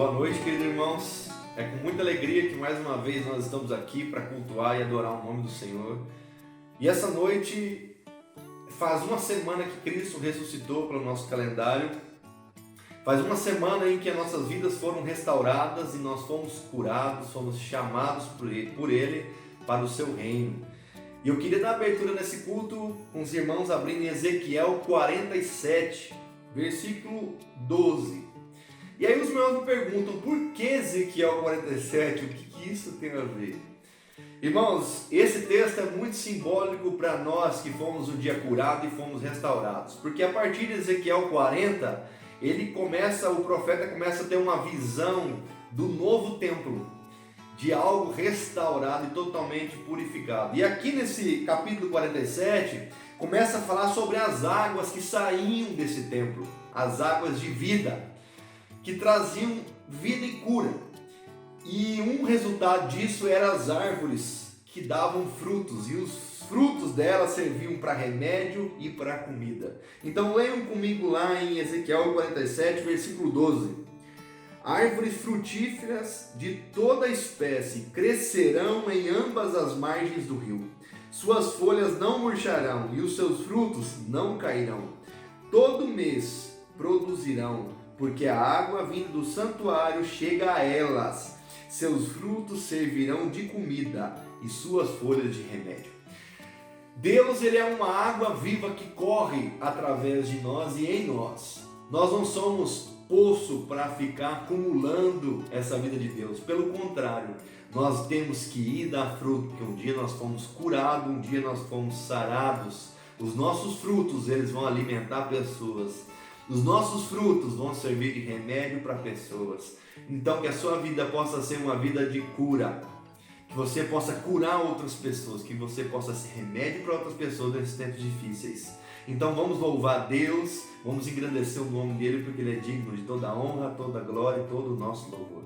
Boa noite, queridos irmãos. É com muita alegria que mais uma vez nós estamos aqui para cultuar e adorar o nome do Senhor. E essa noite faz uma semana que Cristo ressuscitou pelo nosso calendário. Faz uma semana em que as nossas vidas foram restauradas e nós fomos curados, fomos chamados por Ele para o seu reino. E eu queria dar abertura nesse culto com os irmãos abrindo em Ezequiel 47, versículo 12. E aí os irmãos me perguntam, por que Ezequiel 47? O que isso tem a ver? Irmãos, esse texto é muito simbólico para nós que fomos um dia curados e fomos restaurados. Porque a partir de Ezequiel 40, o profeta começa a ter uma visão do novo templo, de algo restaurado e totalmente purificado. E aqui nesse capítulo 47, começa a falar sobre as águas que saíam desse templo, as águas de vida, que traziam vida e cura. E um resultado disso eram as árvores que davam frutos, e os frutos delas serviam para remédio e para comida. Então leiam comigo lá em Ezequiel 47, versículo 12. Árvores frutíferas de toda espécie crescerão em ambas as margens do rio. Suas folhas não murcharão e os seus frutos não cairão. Todo mês produzirão, porque a água vinda do santuário chega a elas. Seus frutos servirão de comida e suas folhas de remédio. Deus, ele é uma água viva que corre através de nós e em nós. Nós não somos poço para ficar acumulando essa vida de Deus. Pelo contrário, nós temos que ir dar fruto, porque um dia nós fomos curados, um dia nós fomos sarados. Os nossos frutos, eles vão alimentar pessoas. Os nossos frutos vão servir de remédio para pessoas. Então que a sua vida possa ser uma vida de cura, que você possa curar outras pessoas, que você possa ser remédio para outras pessoas nesses tempos difíceis. Então vamos louvar Deus, vamos engrandecer o nome dele, porque ele é digno de toda a honra, toda a glória e todo o nosso louvor.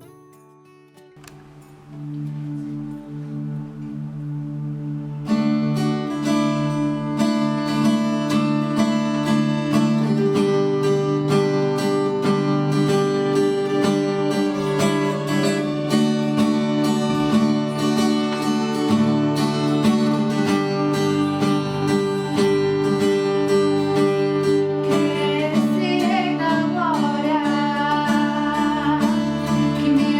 Que me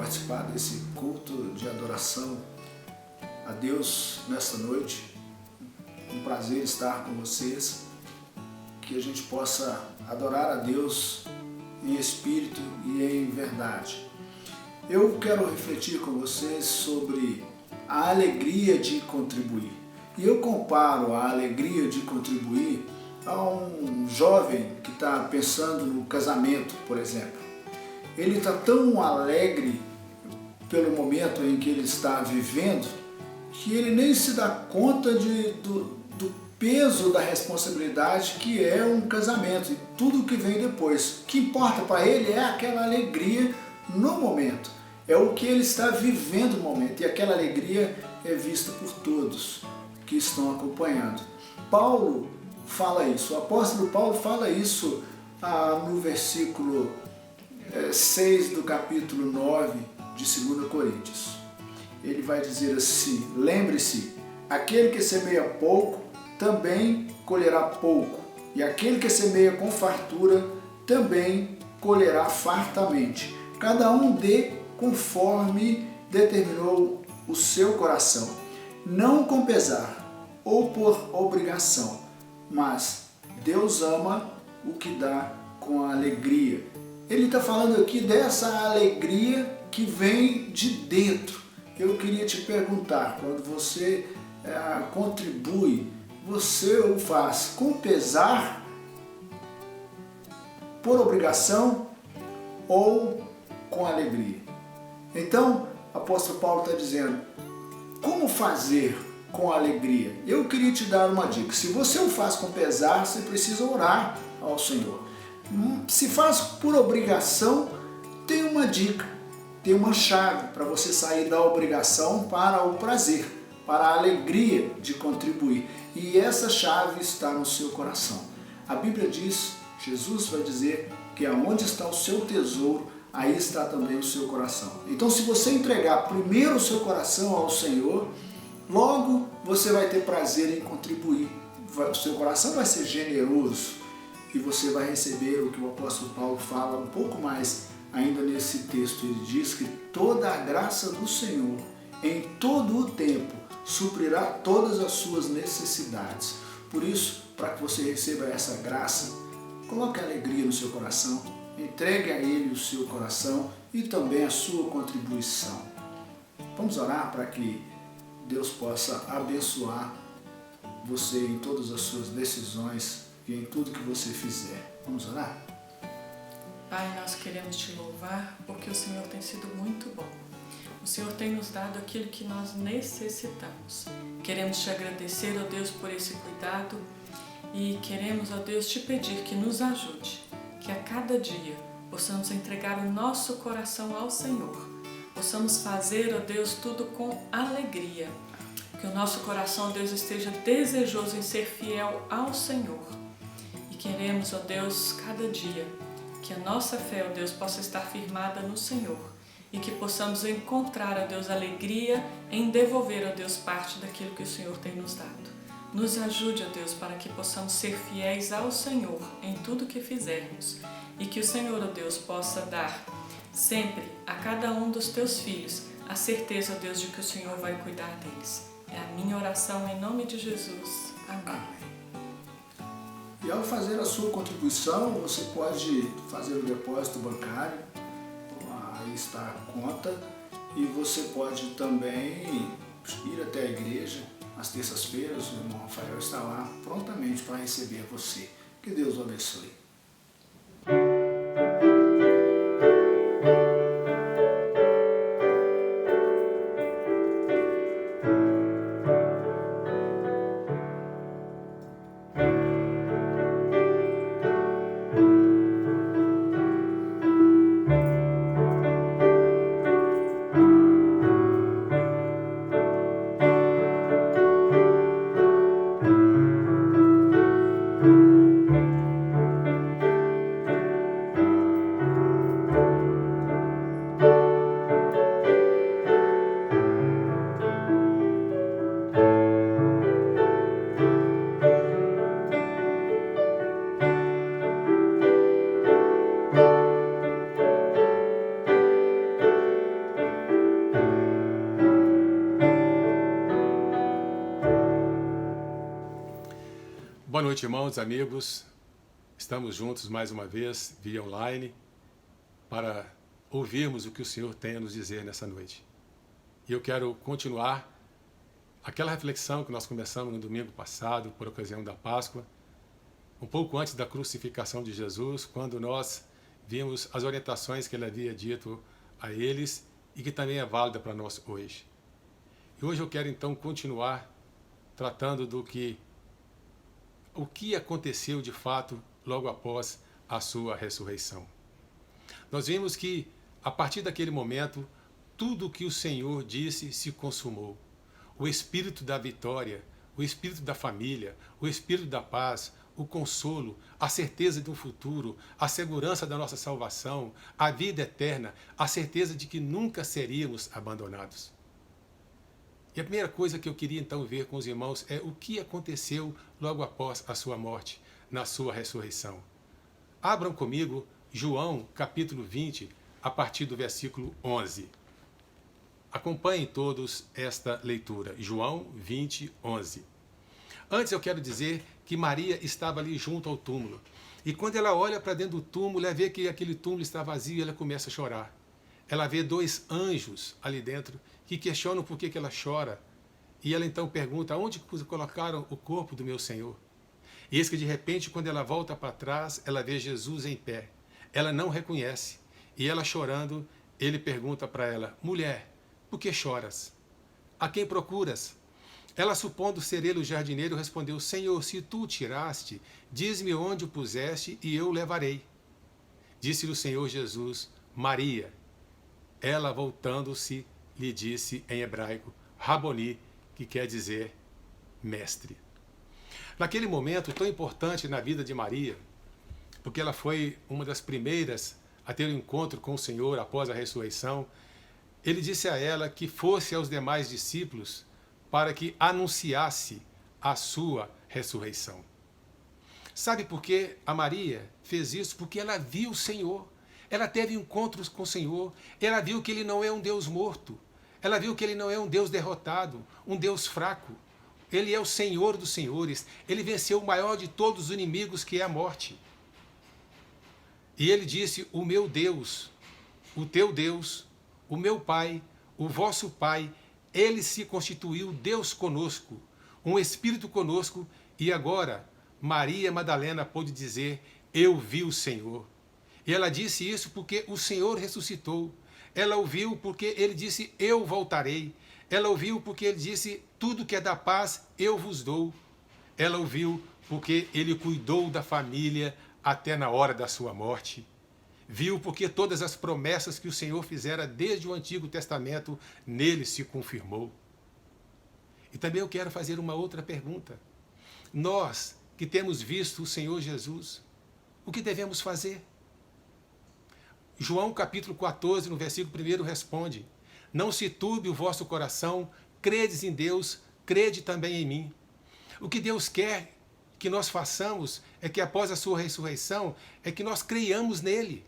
participar desse culto de adoração a Deus nesta noite. Um prazer estar com vocês, que a gente possa adorar a Deus em espírito e em verdade. Eu quero refletir com vocês sobre a alegria de contribuir. E eu comparo a alegria de contribuir a um jovem que está pensando no casamento, por exemplo. Ele está tão alegre pelo momento em que ele está vivendo que ele nem se dá conta do peso da responsabilidade que é um casamento e tudo que vem depois. O que importa para ele é aquela alegria no momento, é o que ele está vivendo no momento, e aquela alegria é vista por todos que estão acompanhando. Paulo fala isso, o apóstolo Paulo fala isso no versículo 6 do capítulo 9 de 2 Coríntios. Ele vai dizer assim: lembre-se, aquele que semeia pouco também colherá pouco, e aquele que semeia com fartura também colherá fartamente. Cada um dê conforme determinou o seu coração, não com pesar ou por obrigação, mas Deus ama o que dá com alegria. Ele está falando aqui dessa alegria que vem de dentro. Eu queria te perguntar, quando você contribui, você o faz com pesar, por obrigação ou com alegria? Então, o apóstolo Paulo está dizendo, como fazer com alegria? Eu queria te dar uma dica. Se você o faz com pesar, você precisa orar ao Senhor. Se faz por obrigação, tem uma dica, tem uma chave para você sair da obrigação para o prazer, para a alegria de contribuir. E essa chave está no seu coração. A Bíblia diz, Jesus vai dizer que aonde está o seu tesouro, aí está também o seu coração. Então, se você entregar primeiro o seu coração ao Senhor, logo você vai ter prazer em contribuir. O seu coração vai ser generoso e você vai receber o que o apóstolo Paulo fala um pouco mais ainda nesse texto. Ele diz que toda a graça do Senhor, em todo o tempo, suprirá todas as suas necessidades. Por isso, para que você receba essa graça, coloque alegria no seu coração, entregue a Ele o seu coração e também a sua contribuição. Vamos orar para que Deus possa abençoar você em todas as suas decisões e em tudo que você fizer. Vamos orar? Pai, nós queremos te louvar porque o Senhor tem sido muito bom. O Senhor tem nos dado aquilo que nós necessitamos. Queremos te agradecer, ó Deus, por esse cuidado e queremos, ó Deus, te pedir que nos ajude, que a cada dia possamos entregar o nosso coração ao Senhor, possamos fazer, ó Deus, tudo com alegria, que o nosso coração, ó Deus, esteja desejoso em ser fiel ao Senhor. E queremos, ó Deus, cada dia que a nossa fé, ó Deus, possa estar firmada no Senhor e que possamos encontrar, ó Deus, alegria em devolver, ó Deus, parte daquilo que o Senhor tem nos dado. Nos ajude, ó Deus, para que possamos ser fiéis ao Senhor em tudo que fizermos e que o Senhor, ó Deus, possa dar sempre a cada um dos teus filhos a certeza, ó Deus, de que o Senhor vai cuidar deles. É a minha oração em nome de Jesus. Amém. E ao fazer a sua contribuição, você pode fazer o depósito bancário, aí está a conta, e você pode também ir até a igreja às terças-feiras. O irmão Rafael está lá prontamente para receber você. Que Deus o abençoe. noite, irmãos, amigos. Estamos juntos mais uma vez, via online, para ouvirmos o que o Senhor tem a nos dizer nessa noite. E eu quero continuar aquela reflexão que nós começamos no domingo passado, por ocasião da Páscoa, um pouco antes da crucificação de Jesus, quando nós vimos as orientações que ele havia dito a eles e que também é válida para nós hoje. E hoje eu quero então continuar tratando o que aconteceu de fato logo após a sua ressurreição. Nós vimos que, a partir daquele momento, tudo o que o Senhor disse se consumou. O espírito da vitória, o espírito da família, o espírito da paz, o consolo, a certeza de um futuro, a segurança da nossa salvação, a vida eterna, a certeza de que nunca seríamos abandonados. E a primeira coisa que eu queria então ver com os irmãos é o que aconteceu logo após a sua morte, na sua ressurreição. Abram comigo João capítulo 20, a partir do versículo 11. Acompanhem todos esta leitura. João 20, 11. Antes eu quero dizer que Maria estava ali junto ao túmulo. E quando ela olha para dentro do túmulo, ela vê que aquele túmulo está vazio e ela começa a chorar. Ela vê 2 anjos ali dentro que questionam por que ela chora. E ela então pergunta, onde colocaram o corpo do meu Senhor? E eis que de repente, quando ela volta para trás, ela vê Jesus em pé. Ela não reconhece. E ela chorando, ele pergunta para ela, mulher, por que choras? A quem procuras? Ela, supondo ser ele o jardineiro, respondeu, Senhor, se tu o tiraste, diz-me onde o puseste e eu o levarei. Disse-lhe o Senhor Jesus, Maria. Ela, voltando-se, lhe disse em hebraico, Raboni, que quer dizer mestre. Naquele momento tão importante na vida de Maria, porque ela foi uma das primeiras a ter um encontro com o Senhor após a ressurreição, ele disse a ela que fosse aos demais discípulos para que anunciasse a sua ressurreição. Sabe por que a Maria fez isso? Porque ela viu o Senhor. Ela teve encontros com o Senhor. Ela viu que ele não é um Deus morto. Ela viu que ele não é um Deus derrotado, um Deus fraco. Ele é o Senhor dos senhores. Ele venceu o maior de todos os inimigos, que é a morte. E ele disse, o meu Deus, o teu Deus, o meu Pai, o vosso Pai, ele se constituiu Deus conosco, um Espírito conosco, e agora Maria Madalena pôde dizer, eu vi o Senhor. E ela disse isso porque o Senhor ressuscitou. Ela ouviu porque ele disse, eu voltarei. Ela ouviu porque ele disse, tudo que é da paz eu vos dou. Ela ouviu porque ele cuidou da família até na hora da sua morte. Viu porque todas as promessas que o Senhor fizera desde o Antigo Testamento, nele se confirmou. E também eu quero fazer uma outra pergunta. Nós que temos visto o Senhor Jesus, o que devemos fazer? João capítulo 14, no versículo 1, responde, não se turbe o vosso coração, credes em Deus, crede também em mim. O que Deus quer que nós façamos é que após a sua ressurreição, é que nós creiamos nele.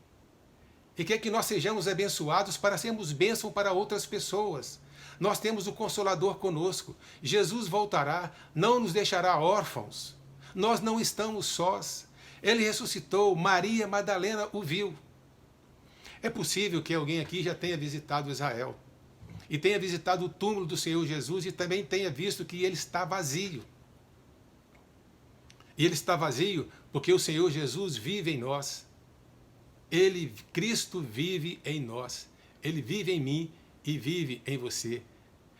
E quer que nós sejamos abençoados para sermos bênção para outras pessoas. Nós temos o Consolador conosco. Jesus voltará, não nos deixará órfãos. Nós não estamos sós. Ele ressuscitou, Maria Madalena o viu. É possível que alguém aqui já tenha visitado Israel e tenha visitado o túmulo do Senhor Jesus e também tenha visto que ele está vazio. E ele está vazio porque o Senhor Jesus vive em nós. Cristo vive em nós. Ele vive em mim e vive em você.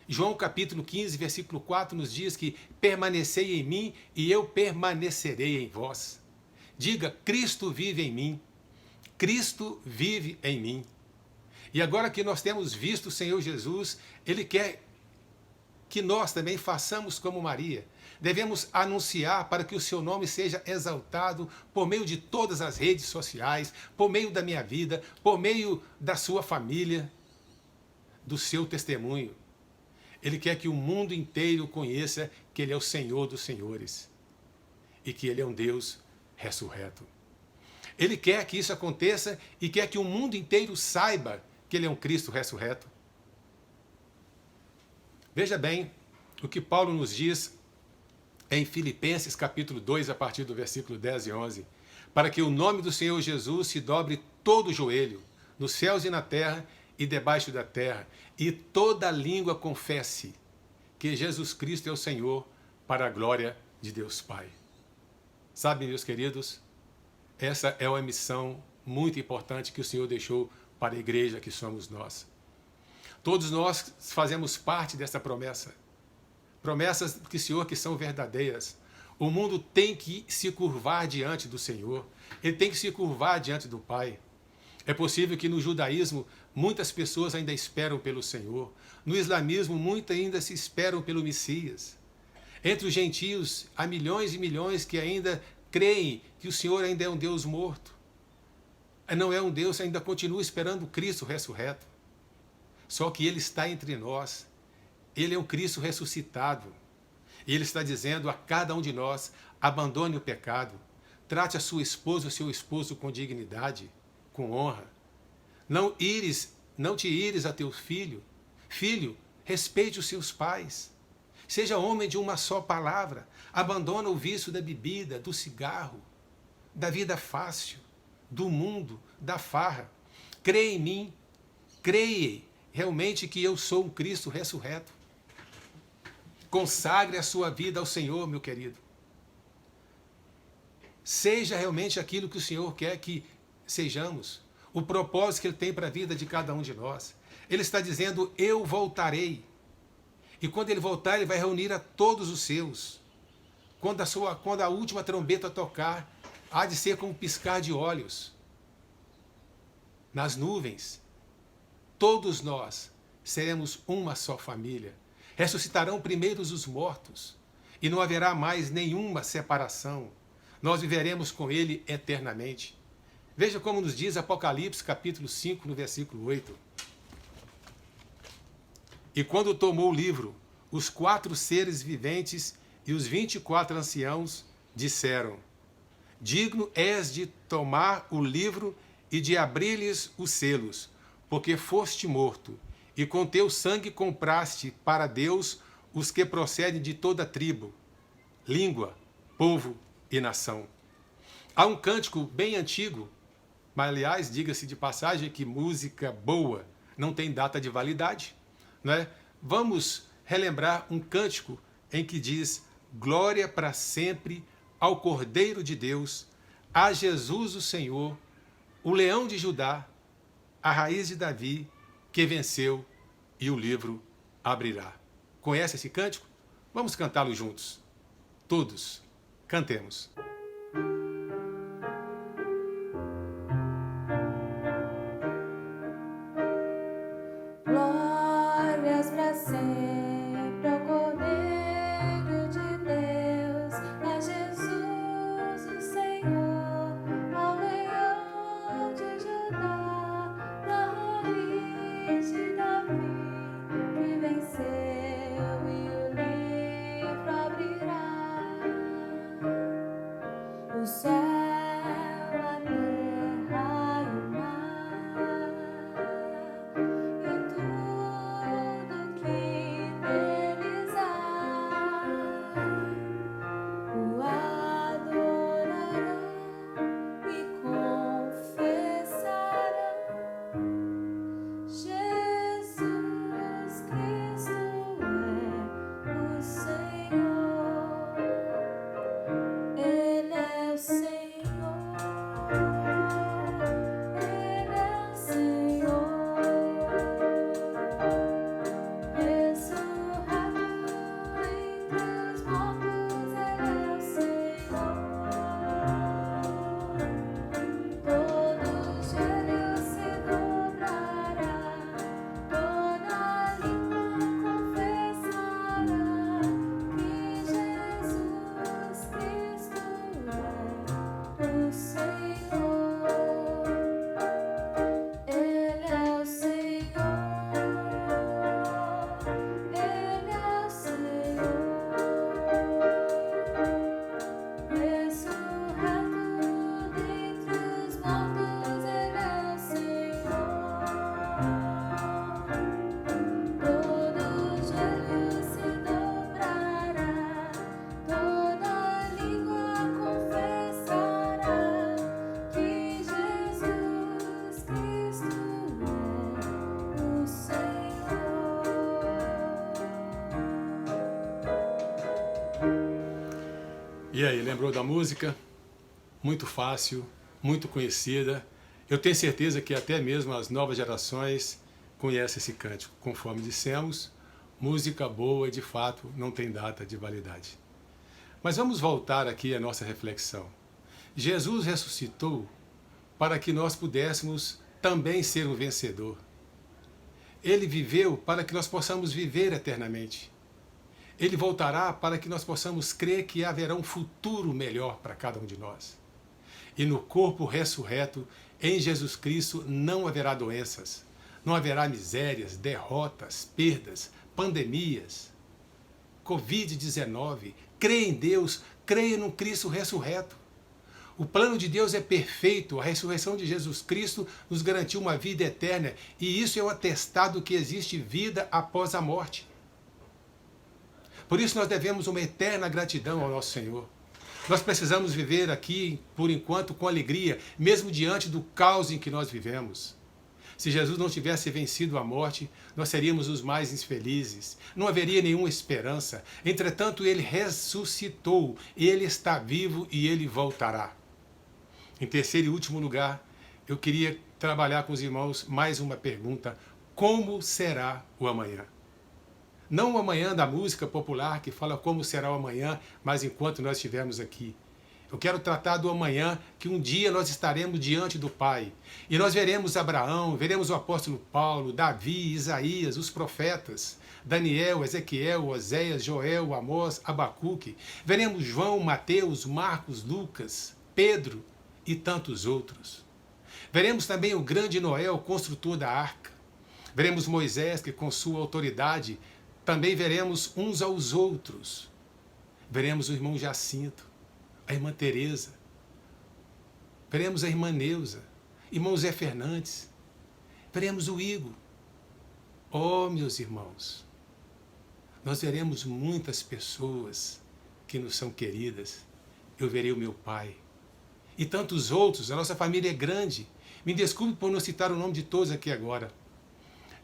João capítulo 15, versículo 4 nos diz que permanecei em mim e eu permanecerei em vós. Diga, Cristo vive em mim. Cristo vive em mim. E agora que nós temos visto o Senhor Jesus, ele quer que nós também façamos como Maria. Devemos anunciar para que o seu nome seja exaltado por meio de todas as redes sociais, por meio da minha vida, por meio da sua família, do seu testemunho. Ele quer que o mundo inteiro conheça que ele é o Senhor dos senhores e que ele é um Deus ressurreto. Ele quer que isso aconteça e quer que o mundo inteiro saiba que ele é um Cristo ressurreto. Veja bem o que Paulo nos diz em Filipenses capítulo 2, a partir do versículo 10 e 11, para que o nome do Senhor Jesus se dobre todo o joelho, nos céus e na terra e debaixo da terra, e toda língua confesse que Jesus Cristo é o Senhor, para a glória de Deus Pai. Sabe, meus queridos, essa é uma missão muito importante que o Senhor deixou para a igreja que somos nós. Todos nós fazemos parte dessa promessa. Promessas que, Senhor, que são verdadeiras. O mundo tem que se curvar diante do Senhor. Ele tem que se curvar diante do Pai. É possível que no judaísmo muitas pessoas ainda esperam pelo Senhor. No islamismo muitas ainda se esperam pelo Messias. Entre os gentios há milhões e milhões que ainda creem que o Senhor ainda é um Deus morto. Não é um Deus, ainda continua esperando o Cristo ressurreto. Só que Ele está entre nós. Ele é o Cristo ressuscitado. E Ele está dizendo a cada um de nós, abandone o pecado. Trate a sua esposa, o seu esposo com dignidade, com honra. Não te ires a teu filho. Filho, respeite os seus pais. Seja homem de uma só palavra. Abandona o vício da bebida, do cigarro, da vida fácil, do mundo, da farra. Creia em mim. Creia realmente que eu sou um Cristo ressurreto. Consagre a sua vida ao Senhor, meu querido. Seja realmente aquilo que o Senhor quer que sejamos. O propósito que Ele tem para a vida de cada um de nós. Ele está dizendo, eu voltarei. E quando Ele voltar, Ele vai reunir a todos os seus. Quando a última trombeta tocar, há de ser como um piscar de olhos. Nas nuvens, todos nós seremos uma só família. Ressuscitarão primeiros os mortos. E não haverá mais nenhuma separação. Nós viveremos com Ele eternamente. Veja como nos diz Apocalipse, capítulo 5, no versículo 8. E quando tomou o livro, os 4 seres viventes e os 24 anciãos disseram, digno és de tomar o livro e de abrir-lhes os selos, porque foste morto, e com teu sangue compraste para Deus os que procedem de toda tribo, língua, povo e nação. Há um cântico bem antigo, mas aliás, diga-se de passagem que música boa não tem data de validade, né? Vamos relembrar um cântico em que diz, glória para sempre ao Cordeiro de Deus, a Jesus o Senhor, o leão de Judá, a raiz de Davi, que venceu e o livro abrirá. Conhece esse cântico? Vamos cantá-lo juntos. Todos, cantemos. Glórias para sempre ao Cordeiro de Deus, a Jesus o Senhor, ao leão de Judá, da raiz de Davi, que venceu e o livro abrirá. lembrou da música? Muito fácil, muito conhecida. Eu tenho certeza que até mesmo as novas gerações conhecem esse cântico. Conforme dissemos, música boa de fato não tem data de validade. Mas vamos voltar aqui à nossa reflexão. Jesus ressuscitou para que nós pudéssemos também ser um vencedor. Ele viveu para que nós possamos viver eternamente. Ele voltará para que nós possamos crer que haverá um futuro melhor para cada um de nós. E no corpo ressurreto, em Jesus Cristo, não haverá doenças, não haverá misérias, derrotas, perdas, pandemias, Covid-19. Creia em Deus, creia no Cristo ressurreto. O plano de Deus é perfeito, a ressurreição de Jesus Cristo nos garantiu uma vida eterna, e isso é um atestado que existe vida após a morte. Por isso nós devemos uma eterna gratidão ao nosso Senhor. Nós precisamos viver aqui, por enquanto, com alegria, mesmo diante do caos em que nós vivemos. Se Jesus não tivesse vencido a morte, nós seríamos os mais infelizes. Não haveria nenhuma esperança. Entretanto, ele ressuscitou, ele está vivo e ele voltará. Em terceiro e último lugar, eu queria trabalhar com os irmãos mais uma pergunta: como será o amanhã? Não o amanhã da música popular que fala como será o amanhã, mas enquanto nós estivermos aqui. Eu quero tratar do amanhã, que um dia nós estaremos diante do Pai. E nós veremos Abraão, veremos o apóstolo Paulo, Davi, Isaías, os profetas, Daniel, Ezequiel, Oséias, Joel, Amós, Abacuque. Veremos João, Mateus, Marcos, Lucas, Pedro e tantos outros. Veremos também o grande Noé, o construtor da arca. Veremos Moisés, que com sua autoridade também veremos uns aos outros. Veremos o irmão Jacinto, a irmã Teresa. Veremos a irmã Neuza, irmão Zé Fernandes. Veremos o Igor. Oh, meus irmãos, nós veremos muitas pessoas que nos são queridas. Eu verei o meu pai. E tantos outros, a nossa família é grande. Me desculpe por não citar o nome de todos aqui agora.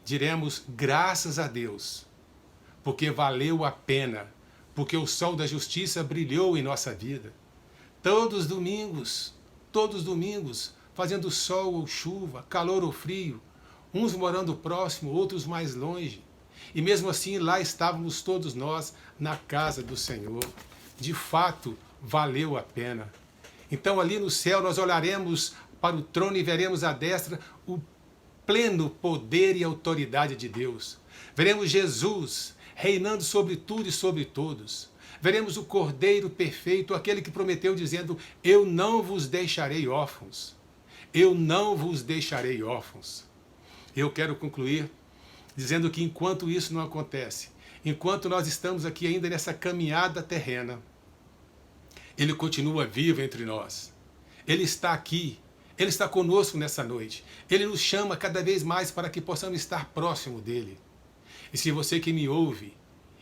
Diremos graças a Deus, porque valeu a pena, porque o sol da justiça brilhou em nossa vida. Todos os domingos, fazendo sol ou chuva, calor ou frio, uns morando próximo, outros mais longe. E mesmo assim, lá estávamos todos nós na casa do Senhor. De fato, valeu a pena. Então, ali no céu, nós olharemos para o trono e veremos à destra o pleno poder e autoridade de Deus. Veremos Jesus reinando sobre tudo e sobre todos. Veremos o Cordeiro perfeito, aquele que prometeu dizendo: eu não vos deixarei órfãos. Eu não vos deixarei órfãos. Eu quero concluir dizendo que enquanto isso não acontece, enquanto nós estamos aqui ainda nessa caminhada terrena, Ele continua vivo entre nós. Ele está aqui. Ele está conosco nessa noite. Ele nos chama cada vez mais para que possamos estar próximo dele. E se você que me ouve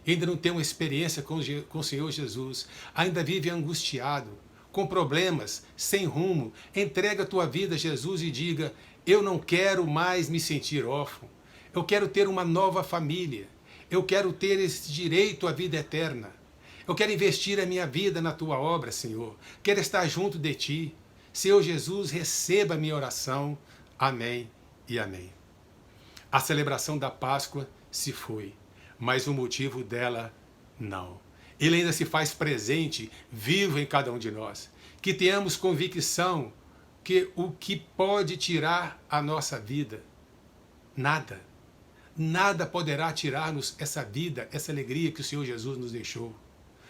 ainda não tem uma experiência com o Senhor Jesus, ainda vive angustiado, com problemas, sem rumo, entrega a tua vida a Jesus e diga: eu não quero mais me sentir órfão. Eu quero ter uma nova família. Eu quero ter esse direito à vida eterna. Eu quero investir a minha vida na tua obra, Senhor. Quero estar junto de ti. Senhor Jesus, receba a minha oração. Amém e amém. A celebração da Páscoa se foi, mas o motivo dela não. Ele ainda se faz presente, vivo em cada um de nós. Que tenhamos convicção que o que pode tirar a nossa vida, nada poderá tirar-nos essa vida, essa alegria que o Senhor Jesus nos deixou.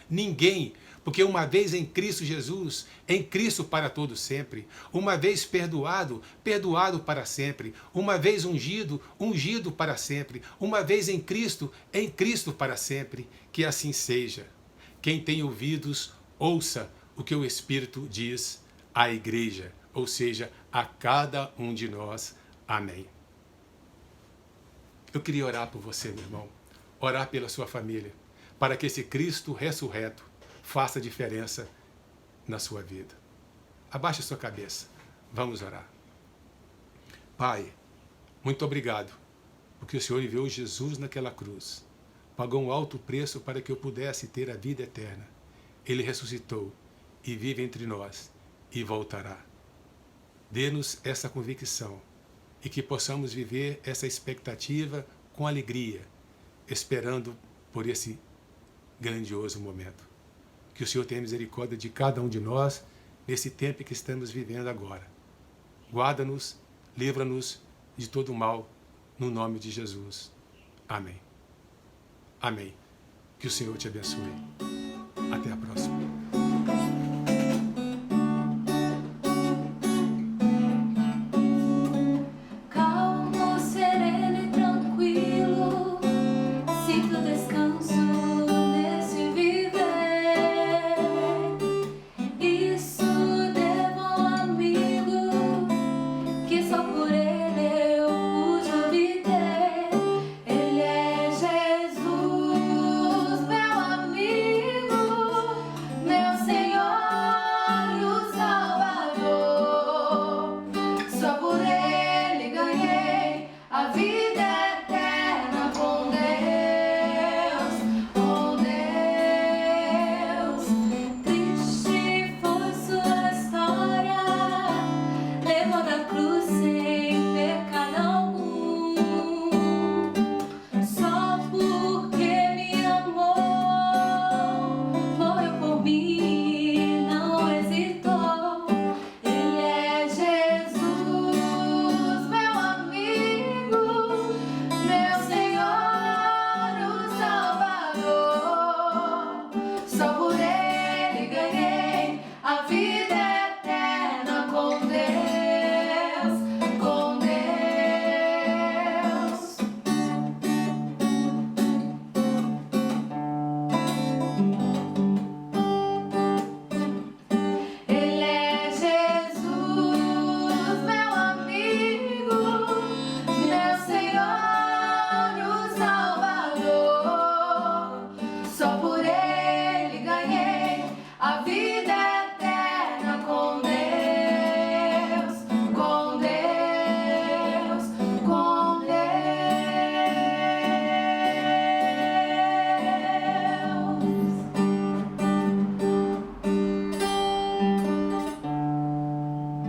Ninguém, porque uma vez em Cristo Jesus, em Cristo para todo sempre. Uma vez perdoado, perdoado para sempre. Uma vez ungido, ungido para sempre. Uma vez em Cristo para sempre. Que assim seja. Quem tem ouvidos, ouça o que o Espírito diz à igreja, ou seja, a cada um de nós. Amém. Eu queria orar por você, meu irmão, orar pela sua família, para que esse Cristo ressurreto faça diferença na sua vida. Abaixe a sua cabeça. Vamos orar. Pai, muito obrigado, porque o Senhor enviou Jesus naquela cruz. Pagou um alto preço para que eu pudesse ter a vida eterna. Ele ressuscitou e vive entre nós e voltará. Dê-nos essa convicção e que possamos viver essa expectativa com alegria, esperando por esse grandioso momento. Que o Senhor tenha misericórdia de cada um de nós nesse tempo que estamos vivendo agora. Guarda-nos, livra-nos de todo mal, no nome de Jesus. Amém. Amém. Que o Senhor te abençoe. Até a próxima.